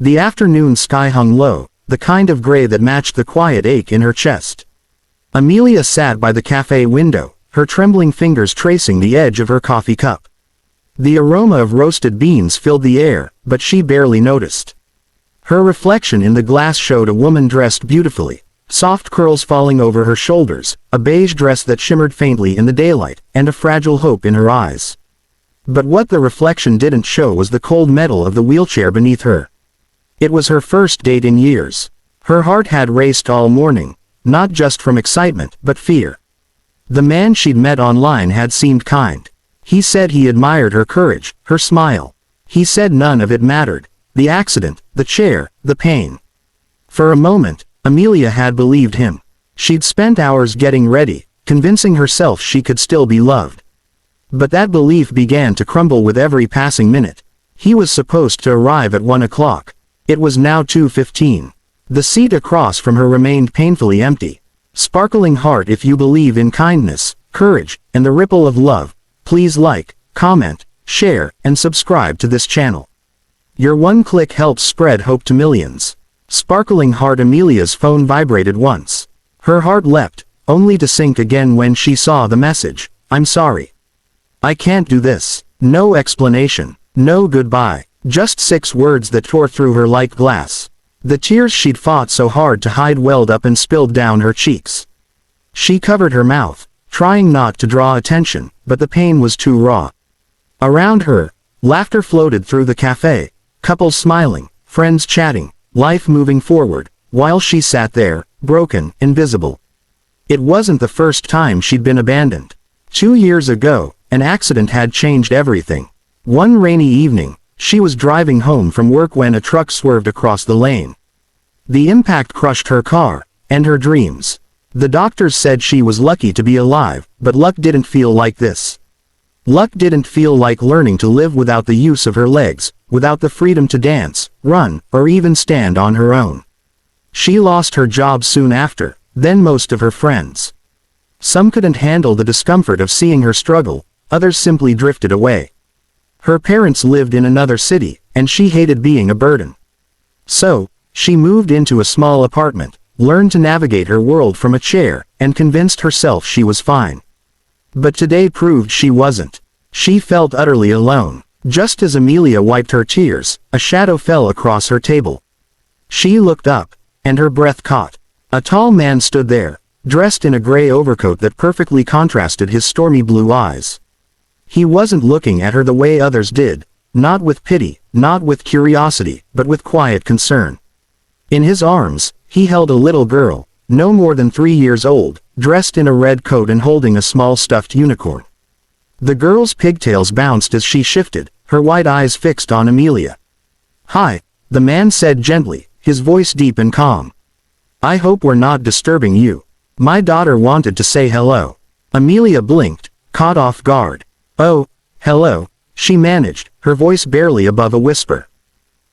The afternoon sky hung low, the kind of gray that matched the quiet ache in her chest. Amelia sat by the cafe window, her trembling fingers tracing the edge of her coffee cup. The aroma of roasted beans filled the air, but she barely noticed. Her reflection in the glass showed a woman dressed beautifully, soft curls falling over her shoulders, a beige dress that shimmered faintly in the daylight, and a fragile hope in her eyes. But what the reflection didn't show was the cold metal of the wheelchair beneath her. It was her first date in years. Her heart had raced all morning, not just from excitement, but fear. The man she'd met online had seemed kind. He said he admired her courage, her smile. He said none of it mattered. The accident, the chair, the pain. For a moment, Amelia had believed him. She'd spent hours getting ready, convincing herself she could still be loved. But that belief began to crumble with every passing minute. He was supposed to arrive at 1 o'clock. It was now 2:15. The seat across from her remained painfully empty. Sparkling heart, if you believe in kindness, courage, and the ripple of love, please like, comment, share, and subscribe to this channel. Your one click helps spread hope to millions. Sparkling heart. Amelia's phone vibrated once. Her heart leapt, only to sink again when she saw the message. I'm sorry. I can't do this. No explanation. No goodbye. Just 6 words that tore through her like glass. The tears she'd fought so hard to hide welled up and spilled down her cheeks. She covered her mouth, trying not to draw attention, but the pain was too raw. Around her, laughter floated through the cafe, couples smiling, friends chatting, life moving forward, while she sat there, broken, invisible. It wasn't the first time she'd been abandoned. 2 years ago, an accident had changed everything. One rainy evening, she was driving home from work when a truck swerved across the lane. The impact crushed her car, and her dreams. The doctors said she was lucky to be alive, but luck didn't feel like this. Luck didn't feel like learning to live without the use of her legs, without the freedom to dance, run, or even stand on her own. She lost her job soon after, then most of her friends. Some couldn't handle the discomfort of seeing her struggle, others simply drifted away. Her parents lived in another city, and she hated being a burden. So, she moved into a small apartment, learned to navigate her world from a chair, and convinced herself she was fine. But today proved she wasn't. She felt utterly alone. Just as Amelia wiped her tears, a shadow fell across her table. She looked up, and her breath caught. A tall man stood there, dressed in a gray overcoat that perfectly contrasted his stormy blue eyes. He wasn't looking at her the way others did, not with pity, not with curiosity, but with quiet concern. In his arms, he held a little girl, no more than 3 years old, dressed in a red coat and holding a small stuffed unicorn. The girl's pigtails bounced as she shifted, her wide eyes fixed on Amelia. "Hi," the man said gently, his voice deep and calm. "I hope we're not disturbing you. My daughter wanted to say hello." Amelia blinked, caught off guard. "Oh, hello," she managed, her voice barely above a whisper.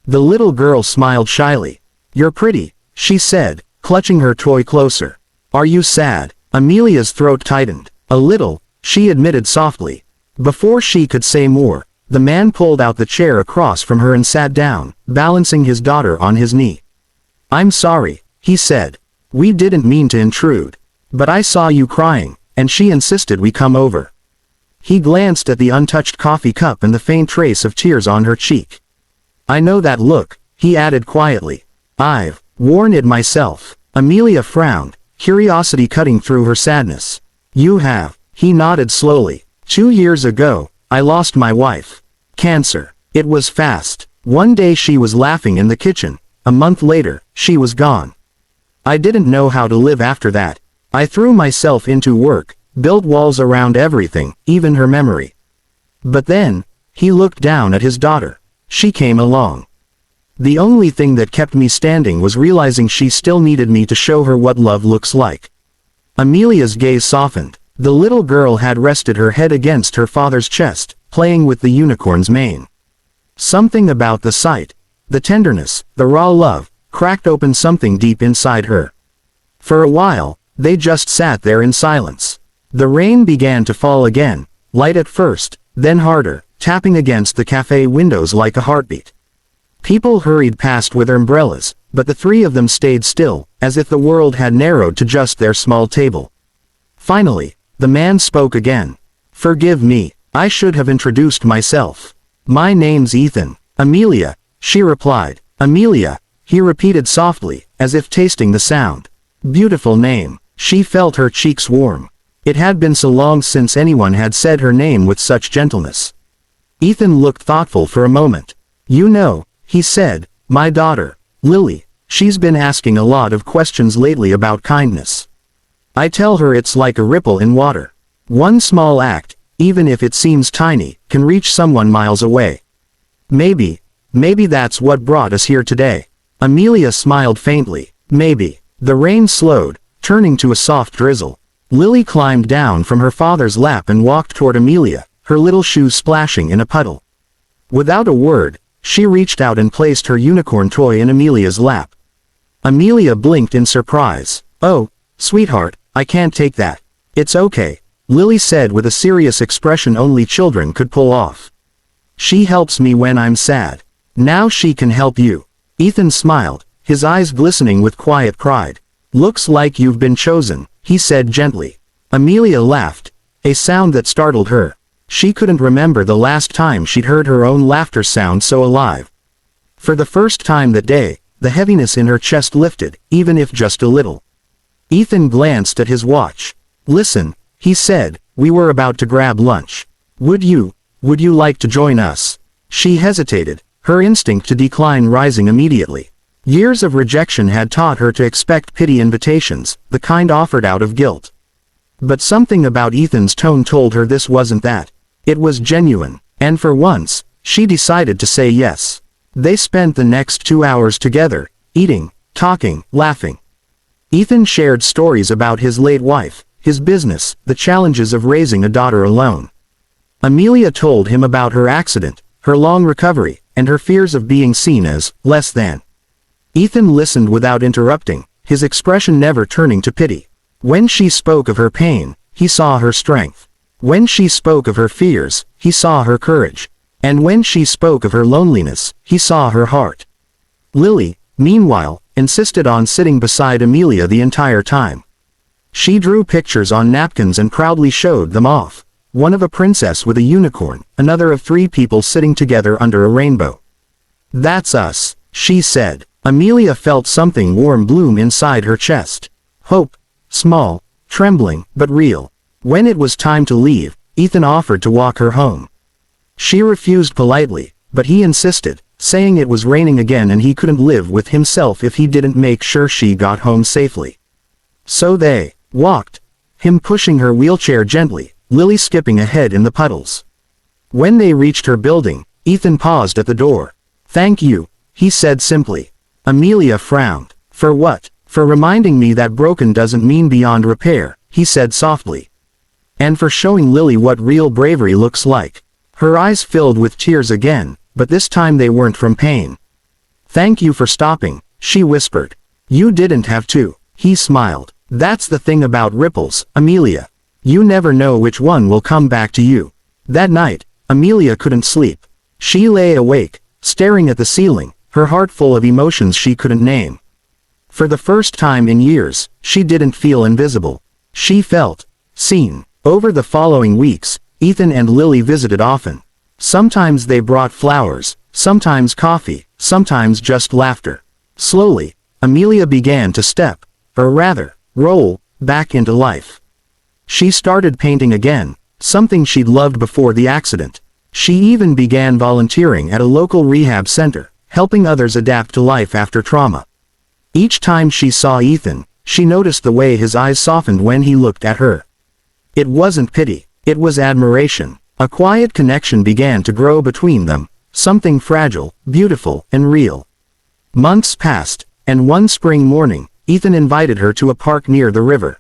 The little girl smiled shyly. "You're pretty," she said, clutching her toy closer. "Are you sad?" Amelia's throat tightened. "A little," she admitted softly. Before she could say more, the man pulled out the chair across from her and sat down, balancing his daughter on his knee. "I'm sorry," he said. "We didn't mean to intrude. But I saw you crying, and she insisted we come over." He glanced at the untouched coffee cup and the faint trace of tears on her cheek. "I know that look," he added quietly. "I've worn it myself." Amelia frowned, curiosity cutting through her sadness. "You have?" He nodded slowly. 2 years ago, I lost my wife. Cancer. It was fast. One day she was laughing in the kitchen. A month later, she was gone. I didn't know how to live after that. I threw myself into work, built walls around everything, even her memory. But then, he looked down at his daughter. She came along. The only thing that kept me standing was realizing she still needed me to show her what love looks like. Amelia's gaze softened. The little girl had rested her head against her father's chest, playing with the unicorn's mane. Something about the sight, the tenderness, the raw love, cracked open something deep inside her. For a while, they just sat there in silence. The rain began to fall again, light at first, then harder, tapping against the cafe windows like a heartbeat. People hurried past with umbrellas, but the three of them stayed still, as if the world had narrowed to just their small table. Finally, the man spoke again. "Forgive me, I should have introduced myself. My name's Ethan." "Amelia," she replied. "Amelia," he repeated softly, as if tasting the sound. "Beautiful name." She felt her cheeks warm. It had been so long since anyone had said her name with such gentleness. Ethan looked thoughtful for a moment. "You know," he said, "my daughter, Lily, she's been asking a lot of questions lately about kindness. I tell her it's like a ripple in water. One small act, even if it seems tiny, can reach someone miles away. Maybe that's what brought us here today." Amelia smiled faintly. "Maybe." The rain slowed, turning to a soft drizzle. Lily climbed down from her father's lap and walked toward Amelia, her little shoes splashing in a puddle. Without a word, she reached out and placed her unicorn toy in Amelia's lap. Amelia blinked in surprise. "Oh, sweetheart, I can't take that." "It's okay," Lily said with a serious expression only children could pull off. "She helps me when I'm sad. Now she can help you." Ethan smiled, his eyes glistening with quiet pride. "Looks like you've been chosen," he said gently. Amelia laughed, a sound that startled her. She couldn't remember the last time she'd heard her own laughter sound so alive. For the first time that day, the heaviness in her chest lifted, even if just a little. Ethan glanced at his watch. "Listen," he said, "we were about to grab lunch. Would you like to join us?" She hesitated, her instinct to decline rising immediately. Years of rejection had taught her to expect pity invitations, the kind offered out of guilt. But something about Ethan's tone told her this wasn't that. It was genuine, and for once, she decided to say yes. They spent the next 2 hours together, eating, talking, laughing. Ethan shared stories about his late wife, his business, the challenges of raising a daughter alone. Amelia told him about her accident, her long recovery, and her fears of being seen as less than. Ethan listened without interrupting, his expression never turning to pity. When she spoke of her pain, he saw her strength. When she spoke of her fears, he saw her courage. And when she spoke of her loneliness, he saw her heart. Lily, meanwhile, insisted on sitting beside Amelia the entire time. She drew pictures on napkins and proudly showed them off. One of a princess with a unicorn, another of 3 people sitting together under a rainbow. "That's us," she said. Amelia felt something warm bloom inside her chest. Hope. Small, trembling, but real. When it was time to leave, Ethan offered to walk her home. She refused politely, but he insisted, saying it was raining again and he couldn't live with himself if he didn't make sure she got home safely. So they walked, him pushing her wheelchair gently, Lily skipping ahead in the puddles. When they reached her building, Ethan paused at the door. "Thank you," he said simply. Amelia frowned. "For what?" "For reminding me that broken doesn't mean beyond repair," he said softly. "And for showing Lily what real bravery looks like." Her eyes filled with tears again, but this time they weren't from pain. "Thank you for stopping," she whispered. "You didn't have to," he smiled. "That's the thing about ripples, Amelia. You never know which one will come back to you." That night, Amelia couldn't sleep. She lay awake, staring at the ceiling, her heart full of emotions she couldn't name. For the first time in years, she didn't feel invisible. She felt seen. Over the following weeks, Ethan and Lily visited often. Sometimes they brought flowers, sometimes coffee, sometimes just laughter. Slowly, Amelia began to step, or rather, roll, back into life. She started painting again, something she'd loved before the accident. She even began volunteering at a local rehab center, helping others adapt to life after trauma. Each time she saw Ethan, she noticed the way his eyes softened when he looked at her. It wasn't pity, it was admiration. A quiet connection began to grow between them, something fragile, beautiful, and real. Months passed, and one spring morning, Ethan invited her to a park near the river.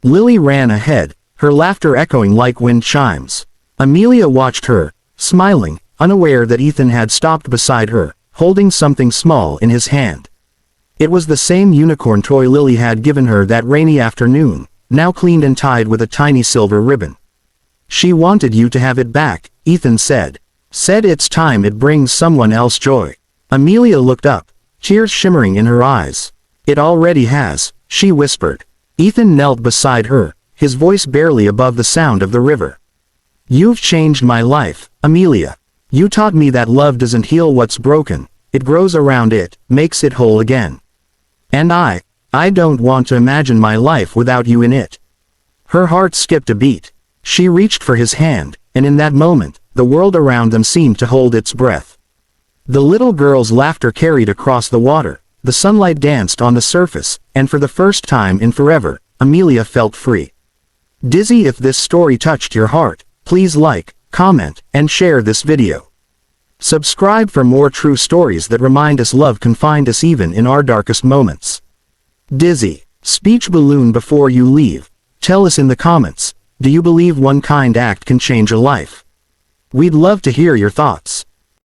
Lily ran ahead, her laughter echoing like wind chimes. Amelia watched her, smiling, unaware that Ethan had stopped beside her, holding something small in his hand. It was the same unicorn toy Lily had given her that rainy afternoon, now cleaned and tied with a tiny silver ribbon. "She wanted you to have it back," Ethan said. "Said it's time it brings someone else joy." Amelia looked up, tears shimmering in her eyes. It already has, she whispered. Ethan knelt beside her, his voice barely above the sound of the river. You've changed my life, Amelia. You taught me that love doesn't heal what's broken, it grows around it, makes it whole again. And I don't want to imagine my life without you in it. Her heart skipped a beat. She reached for his hand, and in that moment, the world around them seemed to hold its breath. The little girl's laughter carried across the water, the sunlight danced on the surface, and for the first time in forever, Amelia felt free. Dizzy, if this story touched your heart, please like, comment, and share this video. Subscribe for more true stories that remind us love can find us even in our darkest moments. Dizzy, speech balloon before you leave. Tell us in the comments, do you believe one kind act can change a life? We'd love to hear your thoughts.